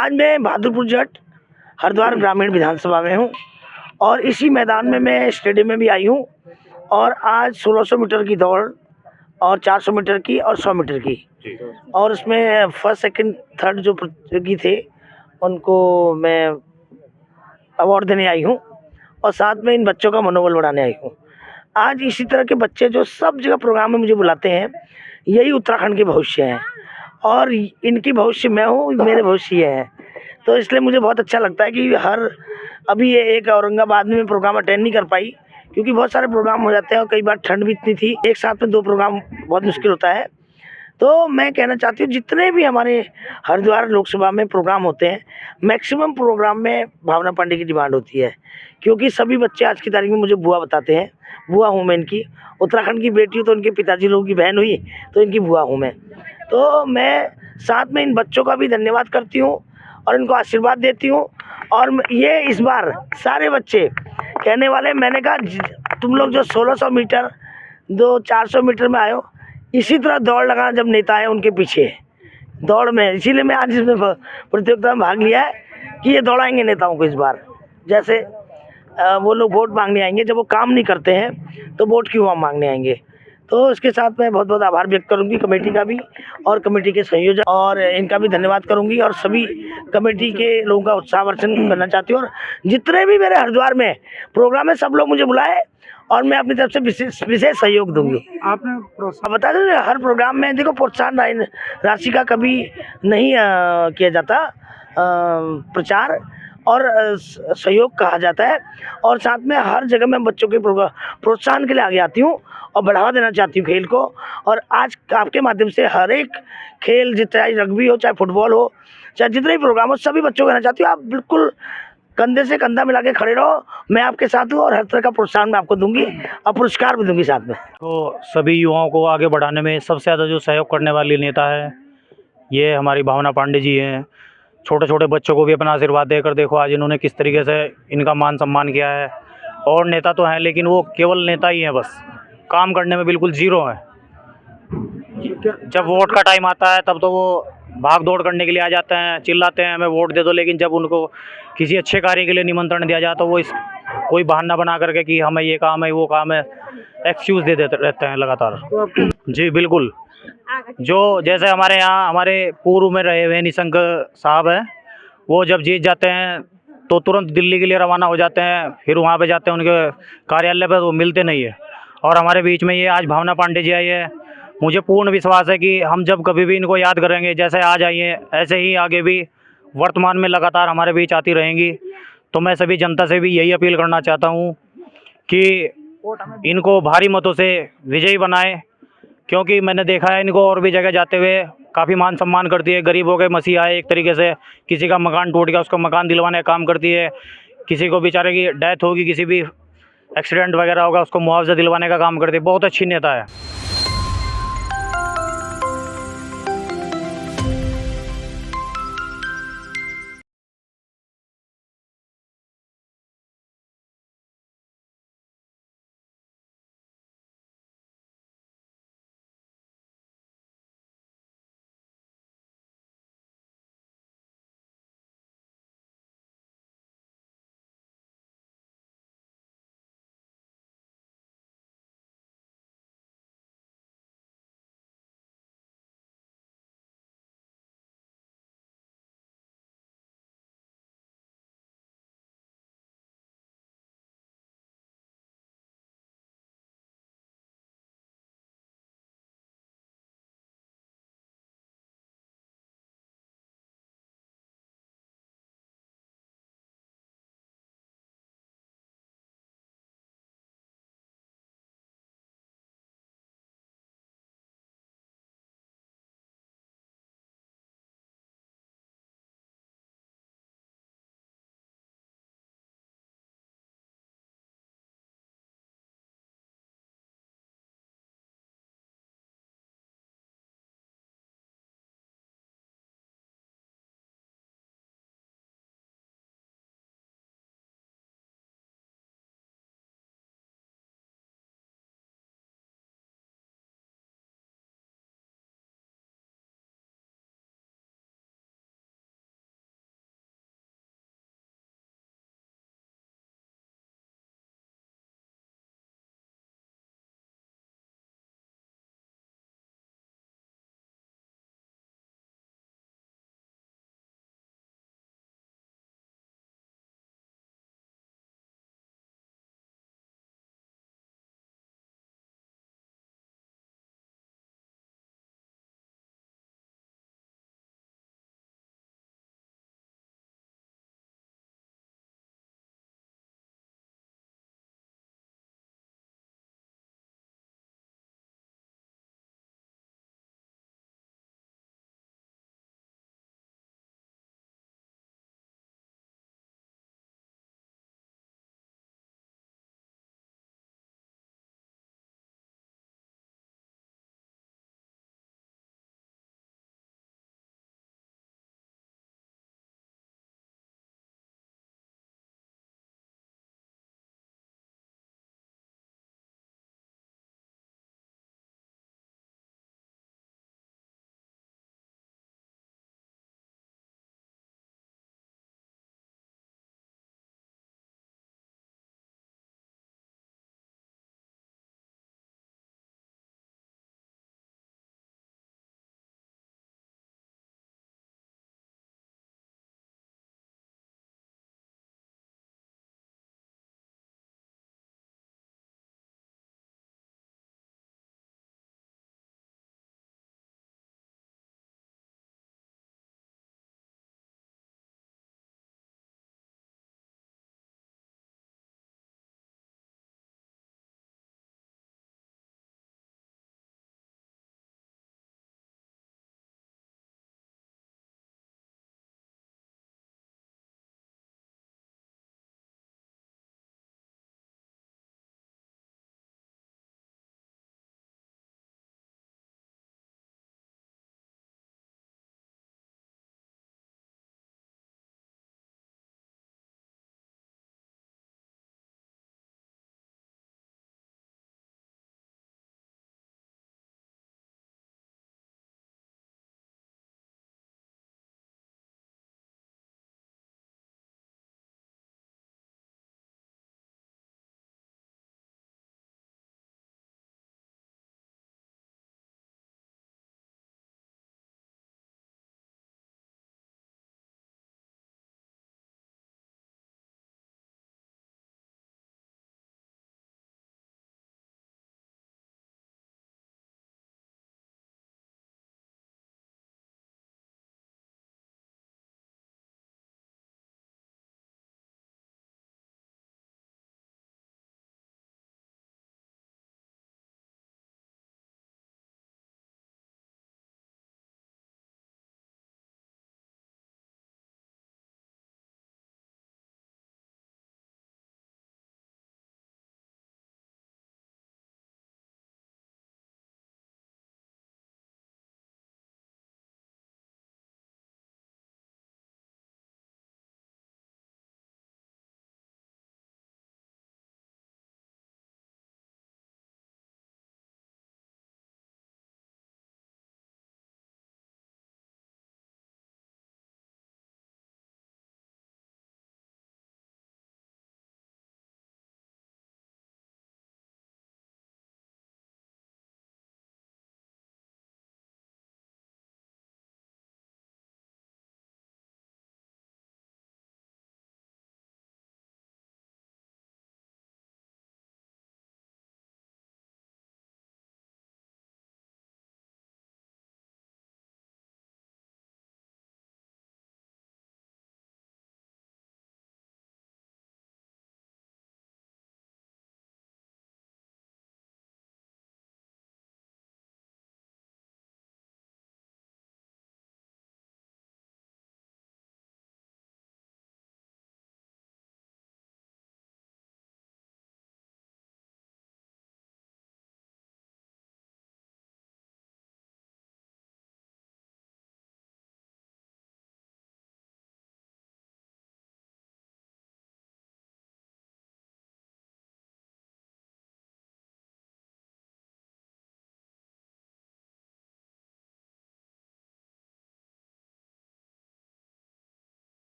आज मैं बहादुरपुर जट हरिद्वार ग्रामीण विधानसभा में हूँ और इसी मैदान में मैं स्टेडियम में भी आई हूँ और आज 1600 मीटर की दौड़ और 400 मीटर की और 100 मीटर की और उसमें फर्स्ट सेकंड थर्ड जो प्रतियोगी थे उनको मैं अवार्ड देने आई हूँ और साथ में इन बच्चों का मनोबल बढ़ाने आई हूँ। आज इसी तरह के बच्चे जो सब जगह प्रोग्राम में मुझे बुलाते हैं, यही उत्तराखंड के भविष्य हैं और इनकी भविष्य मैं हूँ, मेरे भविष्य ये हैं। तो इसलिए मुझे बहुत अच्छा लगता है कि अभी ये एक औरंगाबाद में प्रोग्राम अटेंड नहीं कर पाई क्योंकि बहुत सारे प्रोग्राम हो जाते हैं और कई बार ठंड भी इतनी थी, एक साथ में 2 प्रोग्राम बहुत मुश्किल होता है। तो मैं कहना चाहती हूँ जितने भी हमारे हरिद्वार लोकसभा में प्रोग्राम होते हैं, मैक्सिमम प्रोग्राम में भावना पांडे की डिमांड होती है क्योंकि सभी बच्चे आज की तारीख में मुझे बुआ बताते हैं। बुआ हूँ मैं इनकी, उत्तराखंड की बेटी हूँ तो इनके पिताजी लोगों की बहन हुई तो इनकी बुआ हूँ मैं। तो मैं साथ में इन बच्चों का भी धन्यवाद करती हूँ और इनको आशीर्वाद देती हूँ। और ये इस बार सारे बच्चे कहने वाले, मैंने कहा तुम लोग जो 1600 मीटर 400 मीटर में आए हो, इसी तरह दौड़ लगाना जब नेता है उनके पीछे दौड़ में। इसीलिए मैं आज इसमें प्रतियोगिता में भाग लिया है कि ये दौड़ाएंगे नेताओं को इस बार। जैसे वो लोग वोट मांगने आएंगे, जब वो काम नहीं करते हैं तो वोट क्यों हम मांगने आएंगे। तो इसके साथ मैं बहुत बहुत आभार व्यक्त करूंगी कमेटी का भी और कमेटी के संयोजक, और इनका भी धन्यवाद करूंगी और सभी कमेटी के लोगों का उत्साहवर्धन करना चाहती हूँ। और जितने भी मेरे हरिद्वार में प्रोग्राम है सब लोग मुझे बुलाए और मैं अपनी तरफ से विशेष सहयोग दूंगी। आपने बता दें, हर प्रोग्राम में देखो प्रोत्साहन राशि का कभी नहीं किया जाता, प्रचार और सहयोग कहा जाता है। और साथ में हर जगह मैं बच्चों के प्रोत्साहन के लिए आगे आती हूँ और बढ़ावा देना चाहती हूँ खेल को। और आज आपके माध्यम से हर एक खेल, चाहे रग्बी हो, चाहे फुटबॉल हो, चाहे जितने भी प्रोग्राम हो, सभी बच्चों को कहना चाहती हूँ आप बिल्कुल कंधे से कंधा मिला के खड़े रहो, मैं आपके साथ हूँ और हर तरह का प्रोत्साहन मैं आपको दूंगी और पुरस्कार भी दूंगी साथ में। तो सभी युवाओं को आगे बढ़ाने में सबसे ज़्यादा जो सहयोग करने वाली नेता है ये हमारी भावना पांडे जी हैं। छोटे छोटे बच्चों को भी अपना आशीर्वाद देकर देखो आज इन्होंने किस तरीके से इनका मान सम्मान किया है। और नेता तो हैं लेकिन वो केवल नेता ही हैं, बस काम करने में बिल्कुल ज़ीरो हैं। जब वोट का टाइम आता है तब तो वो भाग दौड़ करने के लिए आ जाते हैं, चिल्लाते हैं हमें वोट दे दो, लेकिन जब उनको किसी अच्छे कार्य के लिए निमंत्रण दिया जाए तो वो कोई बहाना बना करके कि हमें ये काम है वो काम है, एक्सक्यूज़ दे देते रहते हैं लगातार। जी बिल्कुल, जो जैसे हमारे यहाँ हमारे पूर्व में रहे हुए निशंक साहब हैं, वो जब जीत जाते हैं तो तुरंत दिल्ली के लिए रवाना हो जाते हैं, फिर वहाँ पे जाते हैं उनके कार्यालय पर, वो मिलते नहीं है। और हमारे बीच में ये आज भावना पांडे जी आई है, मुझे पूर्ण विश्वास है कि हम जब कभी भी इनको याद करेंगे, जैसे आज आई हैं ऐसे ही आगे भी वर्तमान में लगातार हमारे बीच आती रहेंगी। तो मैं सभी जनता से भी यही अपील करना चाहता हूँ कि इनको भारी मतों से विजयी बनाएं, क्योंकि मैंने देखा है इनको और भी जगह जाते हुए काफ़ी मान सम्मान करती है। गरीबों के मसीहा है एक तरीके से, किसी का मकान टूट गया उसको मकान दिलवाने का काम करती है, किसी को बेचारे की डेथ होगी, किसी भी एक्सीडेंट वगैरह होगा उसको मुआवजा दिलवाने का काम करती है। बहुत अच्छी नेता है।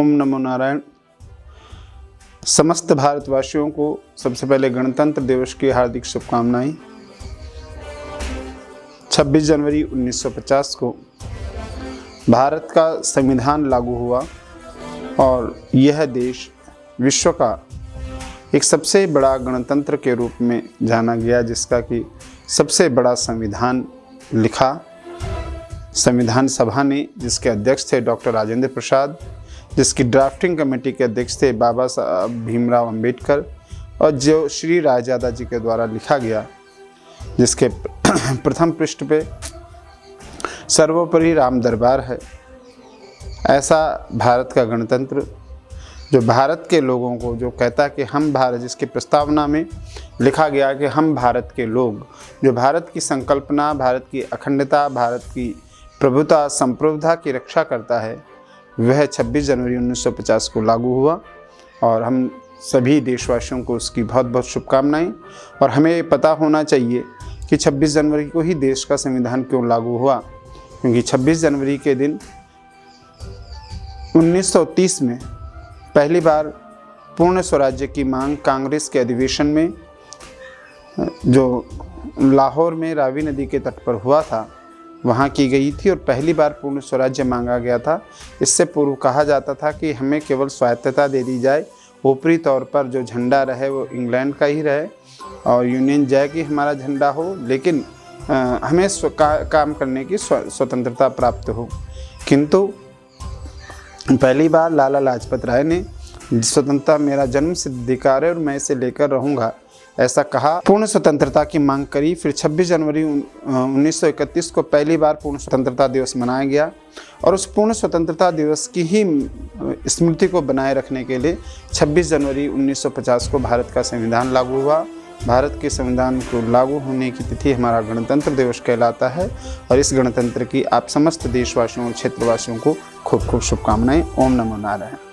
ओम नमो नारायण। समस्त भारतवासियों को सबसे पहले गणतंत्र दिवस की हार्दिक शुभकामनाएं। 26 जनवरी 1950 को भारत का संविधान लागू हुआ और यह देश विश्व का एक सबसे बड़ा गणतंत्र के रूप में जाना गया, जिसका कि सबसे बड़ा संविधान लिखा संविधान सभा ने, जिसके अध्यक्ष थे डॉक्टर राजेंद्र प्रसाद, जिसकी ड्राफ्टिंग कमेटी के अध्यक्ष थे बाबा साहब भीमराव अंबेडकर, और जो श्री रायजादा जी के द्वारा लिखा गया, जिसके प्रथम पृष्ठ पे सर्वोपरि राम दरबार है। ऐसा भारत का गणतंत्र जो भारत के लोगों को जो कहता है कि हम भारत, जिसकी प्रस्तावना में लिखा गया कि हम भारत के लोग, जो भारत की संकल्पना, भारत की अखंडता, भारत की प्रभुता संप्रभुता की रक्षा करता है, वह 26 जनवरी 1950 को लागू हुआ। और हम सभी देशवासियों को उसकी बहुत बहुत शुभकामनाएं। और हमें पता होना चाहिए कि 26 जनवरी को ही देश का संविधान क्यों लागू हुआ, क्योंकि 26 जनवरी के दिन 1930 में पहली बार पूर्ण स्वराज्य की मांग कांग्रेस के अधिवेशन में, जो लाहौर में रावी नदी के तट पर हुआ था, वहाँ की गई थी और पहली बार पूर्ण स्वराज्य मांगा गया था। इससे पूर्व कहा जाता था कि हमें केवल स्वायत्तता दे दी जाए, ऊपरी तौर पर जो झंडा रहे वो इंग्लैंड का ही रहे और यूनियन जैक ही हमारा झंडा हो, लेकिन हमें काम करने की स्वतंत्रता प्राप्त हो। किंतु पहली बार लाला लाजपत राय ने स्वतंत्रता मेरा जन्म सिद्ध अधिकार है और मैं इसे लेकर रहूँगा, ऐसा कहा, पूर्ण स्वतंत्रता की मांग करी। फिर 26 जनवरी 1931 को पहली बार पूर्ण स्वतंत्रता दिवस मनाया गया और उस पूर्ण स्वतंत्रता दिवस की ही स्मृति को बनाए रखने के लिए 26 जनवरी 1950 को भारत का संविधान लागू हुआ। भारत के संविधान को लागू होने की तिथि हमारा गणतंत्र दिवस कहलाता है और इस गणतंत्र की आप समस्त देशवासियों और क्षेत्रवासियों को खूब खूब शुभकामनाएं। ओम नमो नारायण।